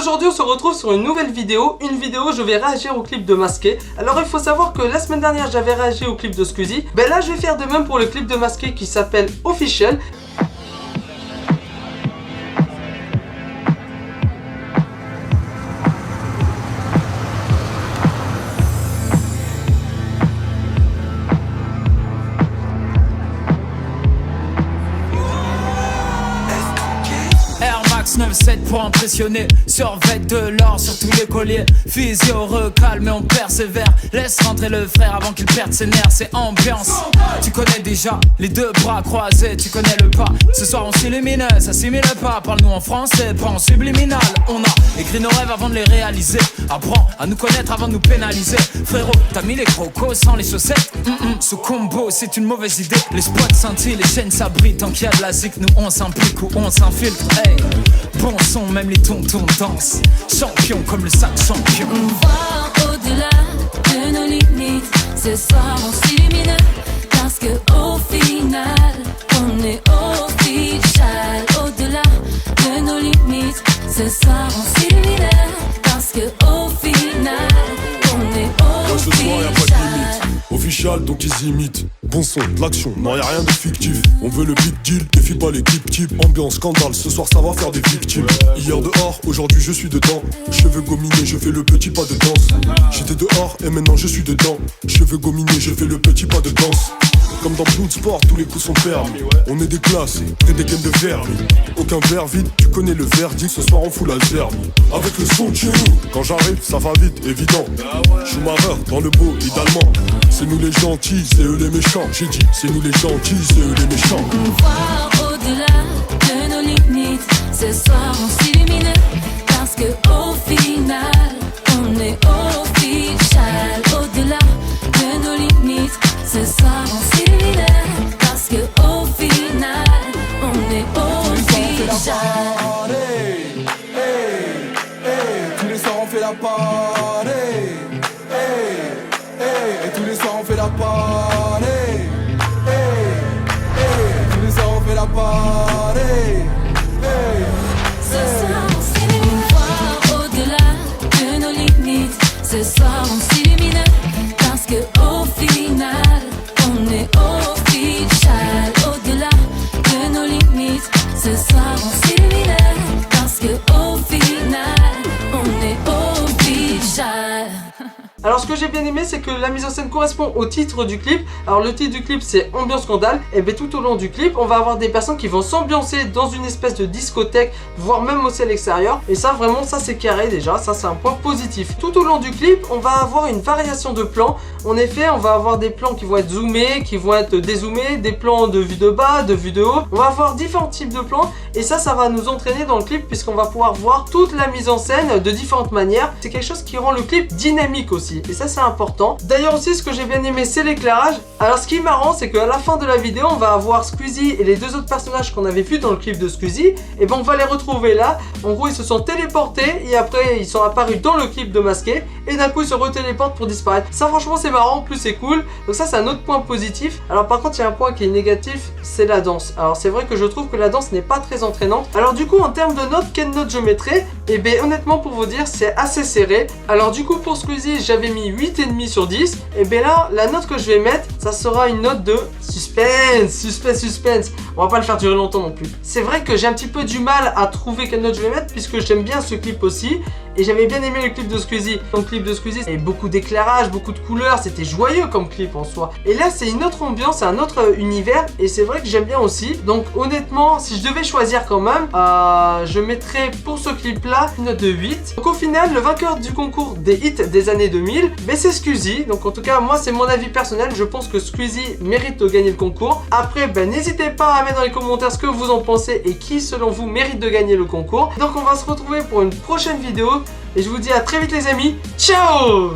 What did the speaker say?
Aujourd'hui on se retrouve sur une nouvelle vidéo, je vais réagir au clip de Masqué. Alors il faut savoir que la semaine dernière j'avais réagi au clip de Squeezie. Ben là je vais faire de même pour le clip de Masqué qui s'appelle Official. Air Max 9-7 pour impressionner. Survêt de l'or sur tous les colliers. Physio recalme mais on persévère. Laisse rentrer le frère avant qu'il perde ses nerfs. C'est ambiance, tu connais déjà. Les deux bras croisés, tu connais le pas. Ce soir on s'illumine, ça s'imile pas. Parle-nous en français, pas en subliminal. On a écrit nos rêves avant de les réaliser. Apprends à nous connaître avant de nous pénaliser. Frérot, t'as mis les crocos sans les chaussettes. Ce combo c'est une mauvaise idée. Les spots scintillent, les chaînes s'abritent. Tant qu'il y a de la zik, nous on s'implique ou on s'infiltre. Hey. Bon son, même les tontons dansent. Champion comme le sac champion. On voit au-delà de nos limites. Ce soir on s'illumine. Parce que au final on est official. Au-delà de nos limites. Ce soir on s'illumine. Parce que au final on est ce soir y'a pas de limite. official. Official donc ils imitent. Bon son, de l'action, non y'a rien de fictif. On veut le big deal, défie pas l'équipe type. Ambiance, scandale, ce soir ça va faire des victimes. Hier dehors, aujourd'hui je suis dedans. Cheveux gominés, je fais le petit pas de danse. J'étais dehors et maintenant je suis dedans. Cheveux gominés, je fais le petit pas de danse. Comme dans Bloodsport, tous les coups sont permis. On est déclassés, près des gaines de vernis. Aucun verre vide, tu connais le verdict. Ce soir on fout la zerbe. Avec le son de chez nous, quand j'arrive ça va vite, évident. Schumacher dans le beau, idéalement. C'est nous les gentils, c'est eux les méchants. J'ai dit, c'est nous les gentils, c'est eux les méchants. On voit au-delà de nos limites. Ce soir on s'illumine. Parce que au final on est official. Au-delà de nos limites. Ce soir on s'illumine. Parce que au final on est official. Tous les soirs on fait la party. Et tous les soirs on fait la party. Tous les soirs on fait la party. Ce soir on s'illumine. On voit au-delà de nos limites. Ce soir on s'illumine. Parce que au final on est official. Au-delà de nos limites. Ce soir on s'illumine. Parce que au final on est official. Alors ce que j'ai bien aimé c'est que la mise en scène correspond au titre du clip. Alors le titre du clip c'est Ambiance Scandale. Et bien tout au long du clip on va avoir des personnes qui vont s'ambiancer dans une espèce de discothèque, voire même aussi à l'extérieur. Et ça vraiment ça c'est carré déjà, ça c'est un point positif. Tout au long du clip on va avoir une variation de plans. En effet on va avoir des plans qui vont être zoomés, qui vont être dézoomés, des plans de vue de bas, de vue de haut. On va avoir différents types de plans et ça va nous entraîner dans le clip puisqu'on va pouvoir voir toute la mise en scène de différentes manières. C'est quelque chose qui rend le clip dynamique aussi. Et ça c'est important. D'ailleurs aussi ce que j'ai bien aimé c'est l'éclairage. Alors ce qui est marrant c'est qu'à la fin de la vidéo on va avoir Squeezie et les deux autres personnages qu'on avait vus dans le clip de Squeezie. Et ben on va les retrouver là. En gros ils se sont téléportés et après ils sont apparus dans le clip de Masqué. Et d'un coup ils se retéléportent pour disparaître. Ça franchement c'est marrant, en plus c'est cool. Donc ça c'est un autre point positif. Alors par contre il y a un point qui est négatif, c'est la danse. Alors c'est vrai que je trouve que la danse n'est pas très entraînante. Alors du coup en termes de notes, quelle note je mettrais? Et bien honnêtement pour vous dire c'est assez serré. Alors du coup pour Squeezie j'avais mis 8,5 sur 10. Et bien là la note que je vais mettre ça sera une note de suspense. On va pas le faire durer longtemps non plus. C'est vrai que j'ai un petit peu du mal à trouver quelle note je vais mettre puisque j'aime bien ce clip aussi. Et j'avais bien aimé le clip de Squeezie. Donc le clip de Squeezie, il y avait beaucoup d'éclairage, beaucoup de couleurs, c'était joyeux comme clip en soi. Et là c'est une autre ambiance, c'est un autre univers et c'est vrai que j'aime bien aussi. Donc honnêtement, si je devais choisir quand même, je mettrais pour ce clip là une note de 8. Donc au final, le vainqueur du concours des hits des années 2000, c'est Squeezie. Donc en tout cas, moi c'est mon avis personnel, je pense que Squeezie mérite de gagner le concours. Après, n'hésitez pas à mettre dans les commentaires ce que vous en pensez et qui selon vous mérite de gagner le concours. Donc on va se retrouver pour une prochaine vidéo. Et je vous dis à très vite les amis, ciao!